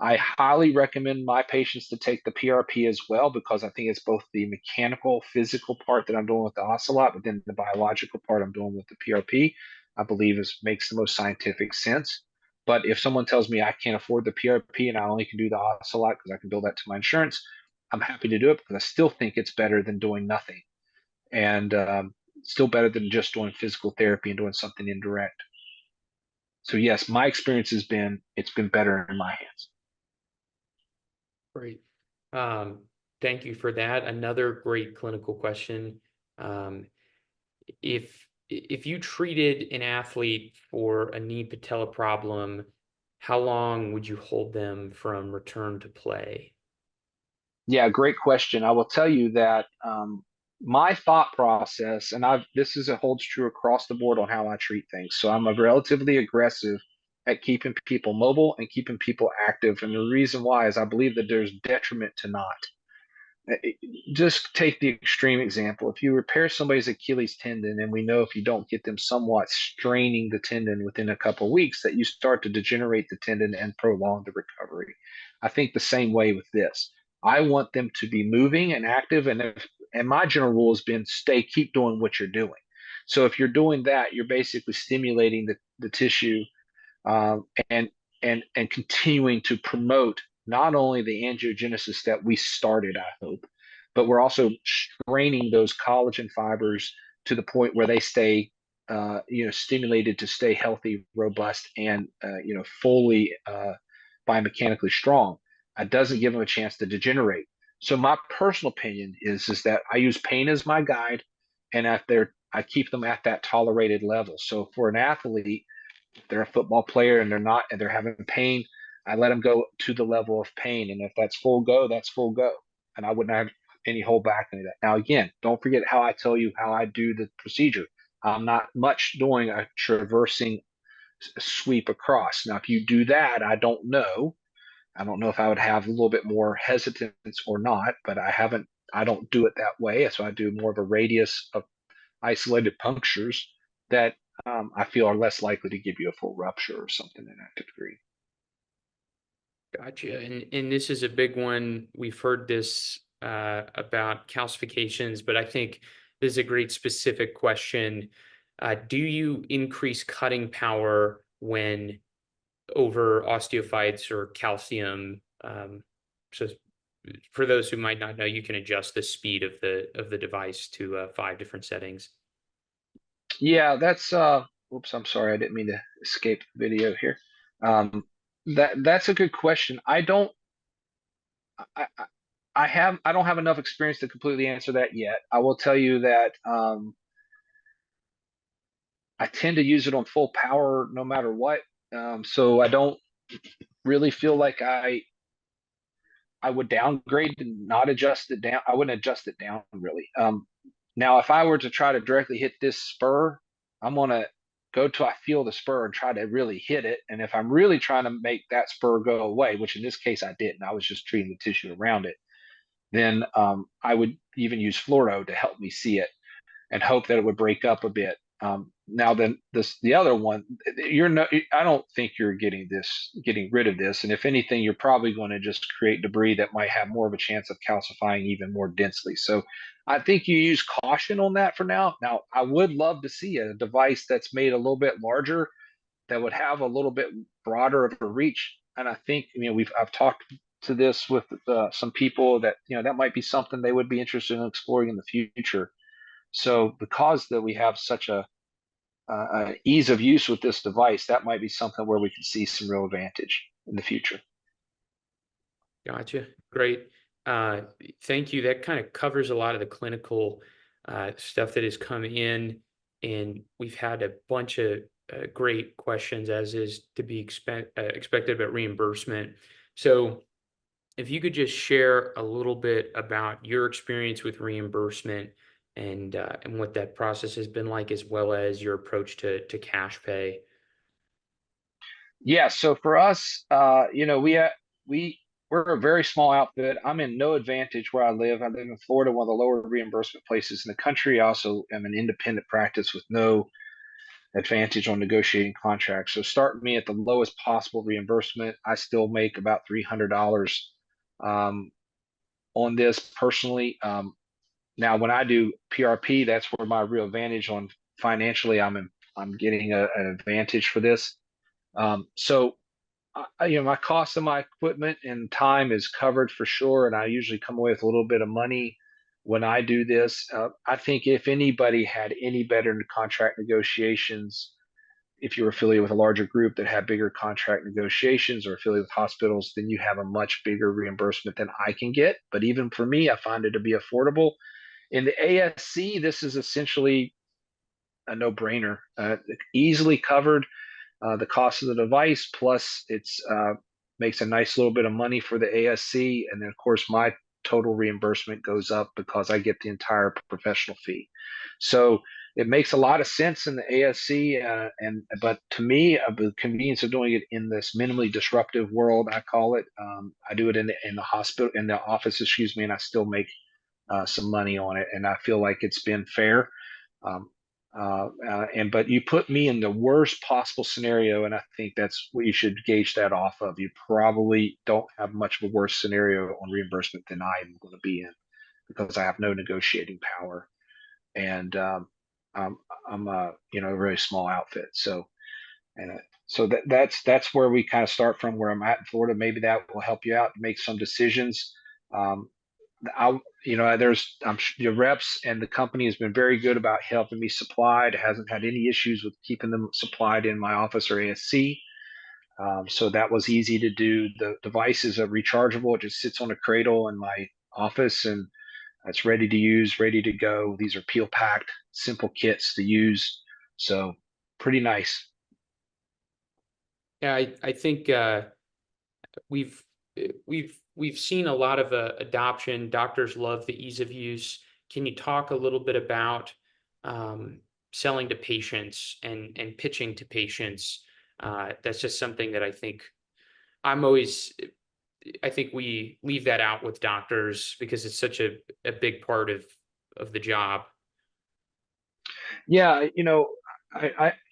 I highly recommend my patients to take the PRP as well because I think it's both the mechanical, physical part that I'm doing with the Ocelot, but then the biological part I'm doing with the PRP, I believe makes the most scientific sense. But if someone tells me I can't afford the PRP and I only can do the Ocelot because I can bill that to my insurance, I'm happy to do it because I still think it's better than doing nothing, and still better than just doing physical therapy and doing something indirect. So yes, my experience has been it's been better in my hands. Great. Thank you for that. Another great clinical question. If you treated an athlete for a knee patella problem, how long would you hold them from return to play? Yeah, great question. I will tell you that my thought process, and holds true across the board on how I treat things. So I'm a relatively aggressive at keeping people mobile and keeping people active. And the reason why is I believe that there's detriment to not. Just take the extreme example. If you repair somebody's Achilles tendon, and we know if you don't get them somewhat straining the tendon within a couple of weeks, that you start to degenerate the tendon and prolong the recovery. I think the same way with this. I want them to be moving and active, and my general rule has been keep doing what you're doing. So if you're doing that, you're basically stimulating the tissue, and continuing to promote not only the angiogenesis that we started, I hope, but we're also straining those collagen fibers to the point where they stay, stimulated to stay healthy, robust, and fully biomechanically strong. It doesn't give them a chance to degenerate. So my personal opinion is that I use pain as my guide, and I keep them at that tolerated level. So for an athlete, if they're a football player and they're having pain, I let them go to the level of pain. And if that's full go, that's full go. And I wouldn't have any hold back any of that. Now, again, don't forget how I tell you how I do the procedure. I'm not much doing a traversing sweep across. Now, if you do that, I don't know. I don't know if I would have a little bit more hesitance or not, but I don't do it that way. So I do more of a radius of isolated punctures that I feel are less likely to give you a full rupture or something in that degree. Gotcha. And this is a big one. We've heard this about calcifications, but I think this is a great specific question. Do you increase cutting power when over osteophytes or calcium? So for those who might not know, you can adjust the speed of the device to 5 different settings. Yeah, that's oops, I'm sorry, I didn't mean to escape the video here. That's a good question. I don't have enough experience to completely answer that yet. I will tell you that I tend to use it on full power no matter what. So I don't really feel like I would downgrade and not adjust it down. I wouldn't adjust it down really. Now, if I were to try to directly hit this spur, I'm gonna go till I feel the spur and try to really hit it. And if I'm really trying to make that spur go away, which in this case I didn't, I was just treating the tissue around it, then I would even use fluoro to help me see it and hope that it would break up a bit. Now then the other one, I don't think you're getting rid of this. And if anything, you're probably going to just create debris that might have more of a chance of calcifying even more densely. So I think you use caution on that for now. Now, I would love to see a device that's made a little bit larger that would have a little bit broader of a reach. And I think, I've talked to this with some people that, that might be something they would be interested in exploring in the future. So because that we have such a ease of use with this device, that might be something where we can see some real advantage in the future. Gotcha. Great. Thank you. That kind of covers a lot of the clinical stuff that has come in, and we've had a bunch of great questions, as is to be expected about reimbursement. So if you could just share a little bit about your experience with reimbursement and what that process has been like, as well as your approach to cash pay. Yeah. So for us, we're a very small outfit. I'm in no advantage where I live. I live in Florida, one of the lower reimbursement places in the country. I also am an independent practice with no advantage on negotiating contracts. So start me at the lowest possible reimbursement. I still make about $300 on this personally. Now, when I do PRP, that's where my real advantage on financially, I'm getting an advantage for this. So, my cost of my equipment and time is covered for sure, and I usually come away with a little bit of money when I do this. I think if anybody had any better contract negotiations, if you're affiliated with a larger group that had bigger contract negotiations or affiliated with hospitals, then you have a much bigger reimbursement than I can get. But even for me, I find it to be affordable. In the ASC, this is essentially a no-brainer, easily covered. The cost of the device, plus it's makes a nice little bit of money for the ASC, and then of course my total reimbursement goes up because I get the entire professional fee. So it makes a lot of sense in the ASC, but to me, the convenience of doing it in this minimally disruptive world, I call it. I do it in the hospital, in the office, excuse me, and I still make some money on it, and I feel like it's been fair. But you put me in the worst possible scenario, and I think that's what you should gauge that off of. You probably don't have much of a worse scenario on reimbursement than I'm going to be in, because I have no negotiating power, and I'm a very small outfit. So that's where we kind of start from, where I'm at in Florida. Maybe that will help you out to make some decisions. Your reps and the company has been very good about helping me supplied. Hasn't had any issues with keeping them supplied in my office or ASC. So that was easy to do. The device is rechargeable. It just sits on a cradle in my office, and it's ready to use, ready to go. These are peel packed, simple kits to use. So pretty nice. Yeah, I think we've seen a lot of adoption. Doctors love the ease of use. Can you talk a little bit about selling to patients and pitching to patients? That's just something that I think we leave that out with doctors because it's such a big part of the job. Yeah,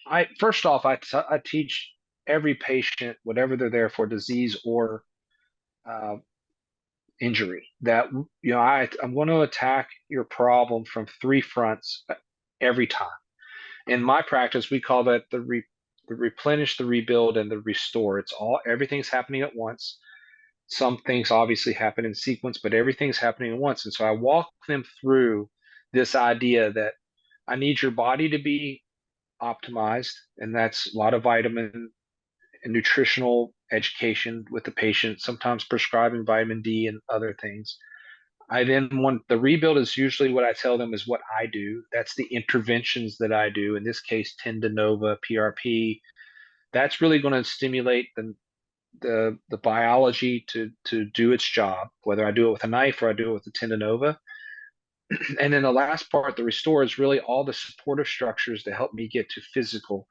I first off, I teach every patient, whatever they're there for, disease or injury, that I'm going to attack your problem from three fronts every time. In my practice, we call that the replenish, the rebuild, and the restore. Everything's happening at once. Some things obviously happen in sequence, but everything's happening at once. And so I walk them through this idea that I need your body to be optimized, and that's a lot of vitamin and nutritional education with the patient, sometimes prescribing vitamin D and other things. I then want the rebuild is usually what I tell them is what I do. That's the interventions that I do. In this case, TendoNova, PRP. That's really going to stimulate the biology to do its job, whether I do it with a knife or I do it with the TendoNova. And then the last part, the restore, is really all the supportive structures to help me get to physical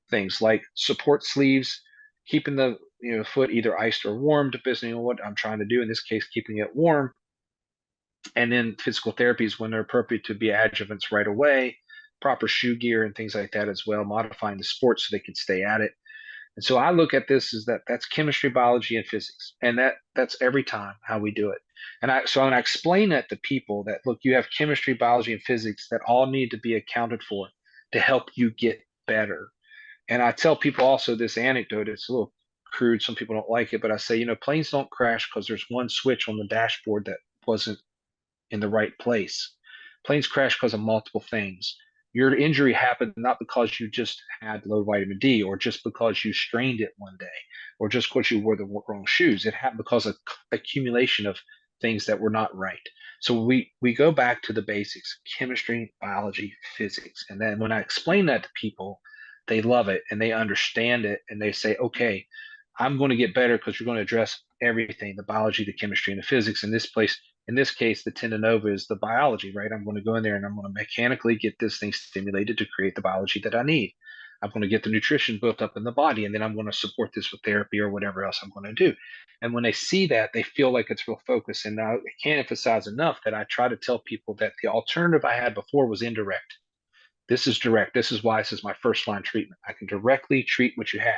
things like support sleeves, keeping the foot either iced or warm, depending on what I'm trying to do. In this case, keeping it warm. And then physical therapies when they're appropriate to be adjuvants right away, proper shoe gear and things like that as well, modifying the sport so they can stay at it. And so I look at this as that's chemistry, biology, and physics, and that's every time how we do it. And when I explain that to people that look, you have chemistry, biology, and physics that all need to be accounted for to help you get better. And I tell people also this anecdote. It's a little crude. Some people don't like it, but I say, planes don't crash because there's one switch on the dashboard that wasn't in the right place. Planes crash because of multiple things. Your injury happened not because you just had low vitamin D or just because you strained it one day or just because you wore the wrong shoes. It happened because of accumulation of things that were not right. So we go back to the basics, chemistry, biology, physics. And then when I explain that to people, they love it and they understand it and they say, okay, I'm going to get better because you're going to address everything, the biology, the chemistry, and the physics. In this case, the TendoNova is the biology, right? I'm going to go in there and I'm going to mechanically get this thing stimulated to create the biology that I need. I'm going to get the nutrition built up in the body, and then I'm going to support this with therapy or whatever else I'm going to do. And when they see that, they feel like it's real focus. And I can't emphasize enough that I try to tell people that the alternative I had before was indirect. This is direct. This is why this is my first line treatment. I can directly treat what you have.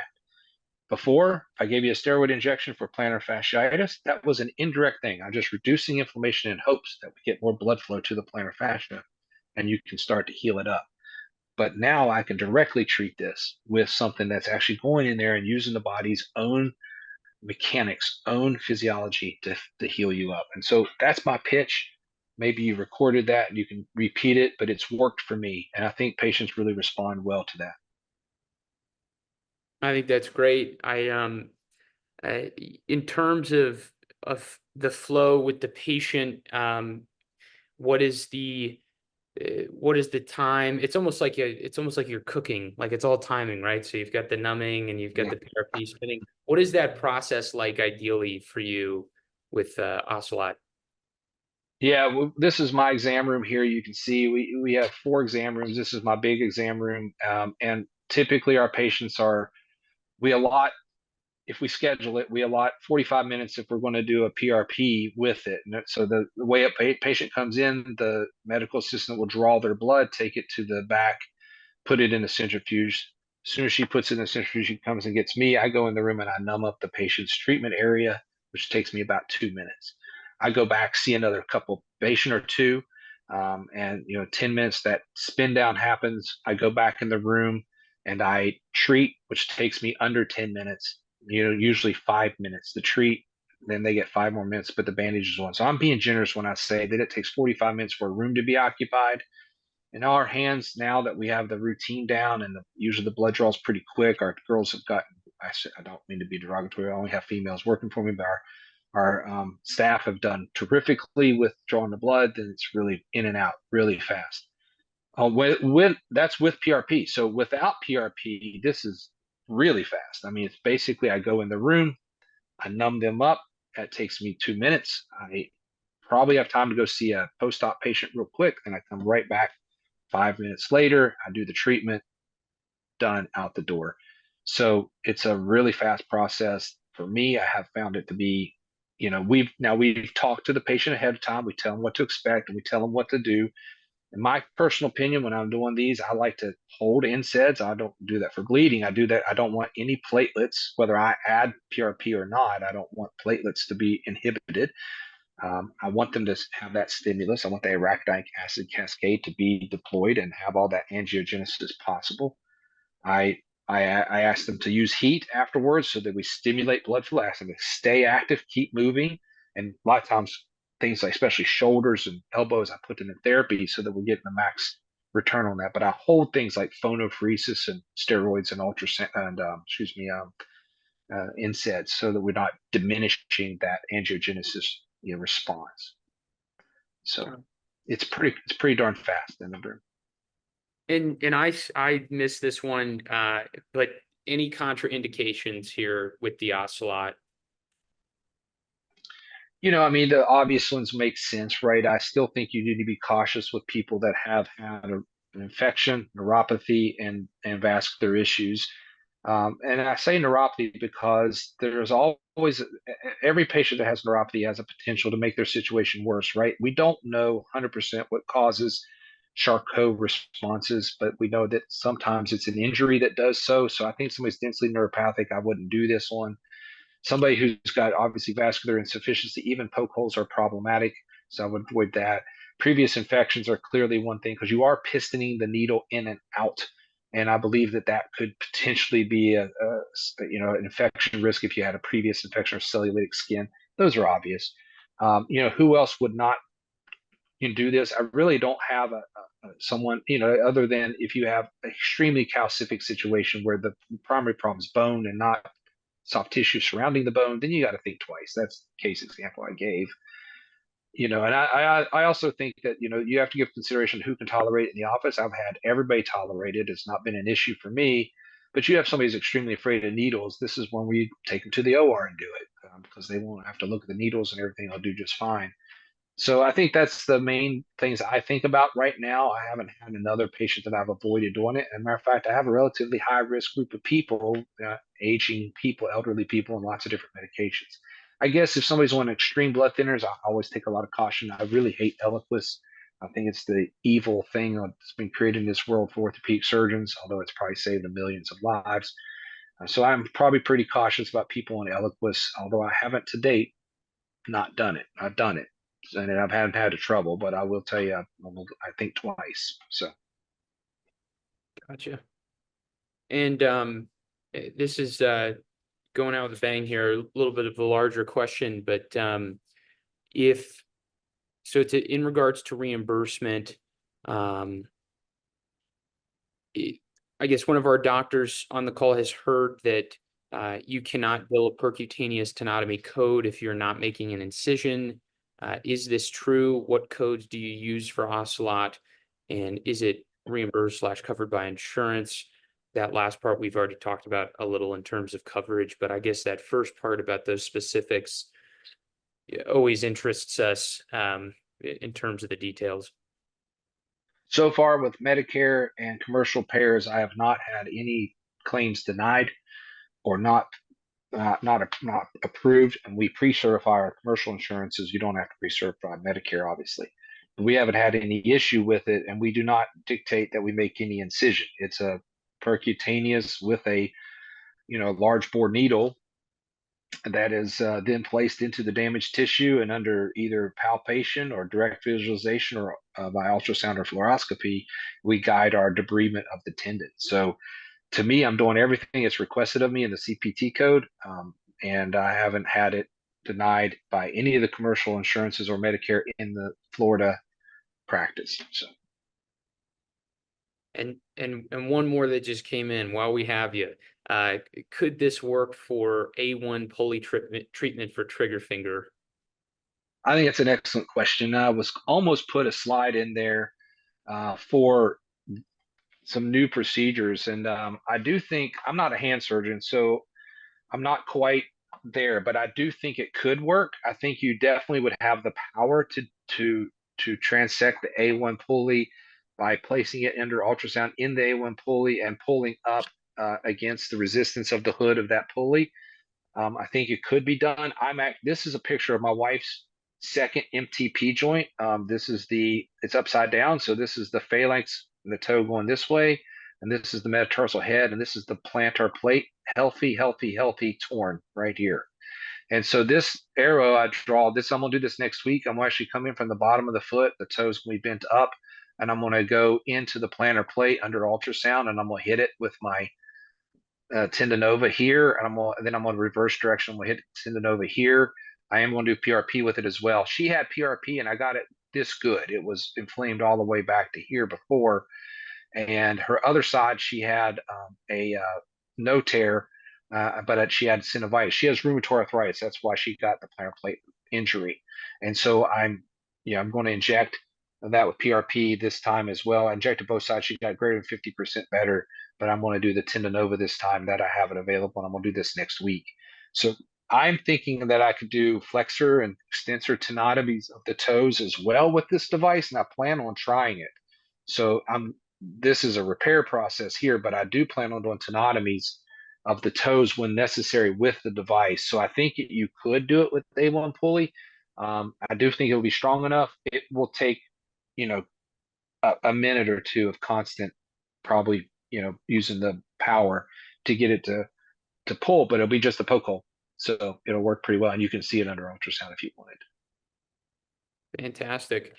Before, if I gave you a steroid injection for plantar fasciitis, that was an indirect thing. I'm just reducing inflammation in hopes that we get more blood flow to the plantar fascia and you can start to heal it up. But now I can directly treat this with something that's actually going in there and using the body's own mechanics, own physiology to heal you up. And so that's my pitch. Maybe you recorded that and you can repeat it, but it's worked for me. And I think patients really respond well to that. I think that's great. In terms of the flow with the patient, what is the time? It's almost like you're cooking, like it's all timing, right? So you've got the numbing and you've got the PRP spinning. What is that process like ideally for you with Ocelot? Yeah, well, this is my exam room here. You can see we have 4 exam rooms. This is my big exam room, and typically our patients we allot if we schedule it, we allot 45 minutes if we're going to do a PRP with it. And so the way a patient comes in, the medical assistant will draw their blood, take it to the back, put it in a centrifuge. As soon as she puts it in the centrifuge, she comes and gets me. I go in the room and I numb up the patient's treatment area, which takes me about 2 minutes. I go back, see another patient or two, and 10 minutes that spin down happens. I go back in the room and I treat, which takes me under 10 minutes. Usually 5 minutes to treat. Then they get 5 more minutes, but the bandage is on. So I'm being generous when I say that it takes 45 minutes for a room to be occupied. In our hands, now that we have the routine down and usually the blood draw is pretty quick, our girls have gotten, I don't mean to be derogatory, I only have females working for me, but our staff have done terrifically with drawing the blood, and it's really in and out really fast. That's with PRP. So without PRP, this is really fast. I mean, it's basically I go in the room, I numb them up. That takes me 2 minutes. I probably have time to go see a post-op patient real quick, and I come right back 5 minutes later. I do the treatment, done, out the door. So it's a really fast process. For me, I have found it to be, we've talked to the patient ahead of time. We tell them what to expect and we tell them what to do. In my personal opinion, when I'm doing these, I like to hold NSAIDs. I don't do that for bleeding. I do that. I don't want any platelets, whether I add PRP or not. I don't want platelets to be inhibited. I want them to have that stimulus. I want the arachidonic acid cascade to be deployed and have all that angiogenesis possible. I ask them to use heat afterwards so that we stimulate blood flow. I ask them to stay active, keep moving, and a lot of times things like especially shoulders and elbows, I put them in therapy so that we're getting the max return on that. But I hold things like phonophoresis and steroids and NSAIDs so that we're not diminishing that angiogenesis response. So it's pretty darn fast in the room. And I missed this one, but any contraindications here with the Ocelot? I mean, the obvious ones make sense, right? I still think you need to be cautious with people that have had an infection, neuropathy, and vascular issues. And I say neuropathy because there's always every patient that has neuropathy has a potential to make their situation worse, right? We don't know 100% what causes Charcot responses, but we know that sometimes it's an injury that does so. So I think somebody's densely neuropathic, I wouldn't do this on. Somebody who's got obviously vascular insufficiency, even poke holes are problematic, so I would avoid that. Previous infections are clearly one thing because you are pistoning the needle in and out, and I believe that that could potentially be a an infection risk if you had a previous infection or cellulitic skin. Those are obvious. Who else would not do this? I really don't have someone, other than if you have an extremely calcific situation where the primary problem is bone and not soft tissue surrounding the bone, then you got to think twice. That's the case example I gave. And I also think that, you have to give consideration who can tolerate it in the office. I've had everybody tolerate it. It's not been an issue for me. But you have somebody who's extremely afraid of needles. This is when we take them to the OR and do it because they won't have to look at the needles and everything. They'll do just fine. So I think that's the main things I think about right now. I haven't had another patient that I've avoided doing it. As a matter of fact, I have a relatively high risk group of people, aging people, elderly people, and lots of different medications. I guess if somebody's on extreme blood thinners, I always take a lot of caution. I really hate Eliquis. I think it's the evil thing that's been created in this world for orthopedic surgeons, although it's probably saved the millions of lives. So I'm probably pretty cautious about people on Eliquis, although I haven't to date not done it. I've done it and I've had trouble, but I will tell you, I think twice. So, Gotcha. And this is going out with a bang here, a little bit of a larger question, but if so, it's in regards to reimbursement. I guess one of our doctors on the call has heard that you cannot bill a percutaneous tenotomy code if you're not making an incision. Is this true? What codes do you use for Ocelot? And is it reimbursed / covered by insurance? That last part we've already talked about a little in terms of coverage, but I guess that first part about those specifics always interests us in terms of the details. So far with Medicare and commercial payers, I have not had any claims denied or not approved, and we pre-certify our commercial insurances. You don't have to pre-certify Medicare, obviously. We haven't had any issue with it, and we do not dictate that we make any incision. It's a percutaneous with a large bore needle that is then placed into the damaged tissue, and under either palpation or direct visualization or by ultrasound or fluoroscopy, we guide our debridement of the tendon. So to me, I'm doing everything that's requested of me in the CPT code, and I haven't had it denied by any of the commercial insurances or Medicare in the Florida practice. So, and one more that just came in while we have you. Could this work for A1 pulley treatment for trigger finger? I think it's an excellent question. I was almost put a slide in there for some new procedures, and I do think, I'm not a hand surgeon, so I'm not quite there, but I do think it could work. I think you definitely would have the power to transect the A1 pulley by placing it under ultrasound in the A1 pulley and pulling up against the resistance of the hood of that pulley. I think it could be done. This is a picture of my wife's second MTP joint. It's upside down, so this is the phalanx, the toe going this way, and this is the metatarsal head, and this is the plantar plate, healthy, torn right here. And so this arrow I draw, I'm gonna do this next week. I'm gonna actually come in from the bottom of the foot, the toe's gonna be bent up, and I'm gonna go into the plantar plate under ultrasound, and I'm gonna hit it with my TendoNova here, and I'm going to reverse direction. I'm going to hit TendoNova here. I am going to do PRP with it as well. She had PRP, and I got it this good. It was inflamed all the way back to here before, and her other side, she had no tear, but she had synovitis. She has rheumatoid arthritis. That's why she got the plantar plate injury. And so I'm going to inject that with PRP this time as well. I injected both sides. She got greater than 50% better, but I'm going to do the TendoNova this time that I have it available, and I'm going to do this next week. So I'm thinking that I could do flexor and extensor tenotomies of the toes as well with this device, and I plan on trying it. So I'm this is a repair process here, but I do plan on doing tenotomies of the toes when necessary with the device. So I think you could do it with A1 pulley. I do think it'll be strong enough. It will take, a minute or two of constant, probably, using the power to get it to pull, but it'll be just a poke hole. So it'll work pretty well. And you can see it under ultrasound if you wanted. Fantastic.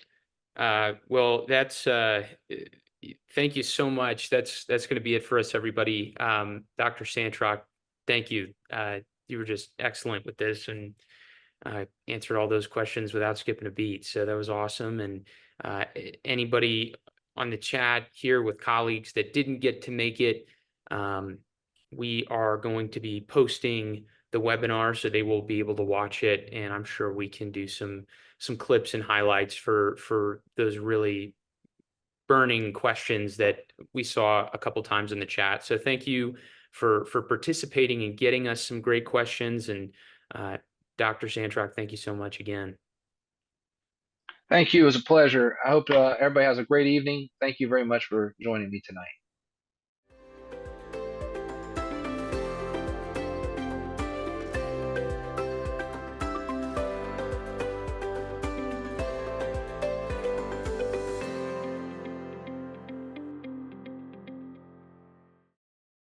Well, that's thank you so much. That's going to be it for us, everybody. Dr. Santrock, thank you. You were just excellent with this and answered all those questions without skipping a beat. So that was awesome. And anybody on the chat here with colleagues that didn't get to make it, we are going to be posting the webinar, so they will be able to watch it. And I'm sure we can do some clips and highlights for those really burning questions that we saw a couple times in the chat. So thank you for participating and getting us some great questions. And Dr. Santrock, thank you so much again. Thank you. It was a pleasure. I hope everybody has a great evening. Thank you very much for joining me tonight.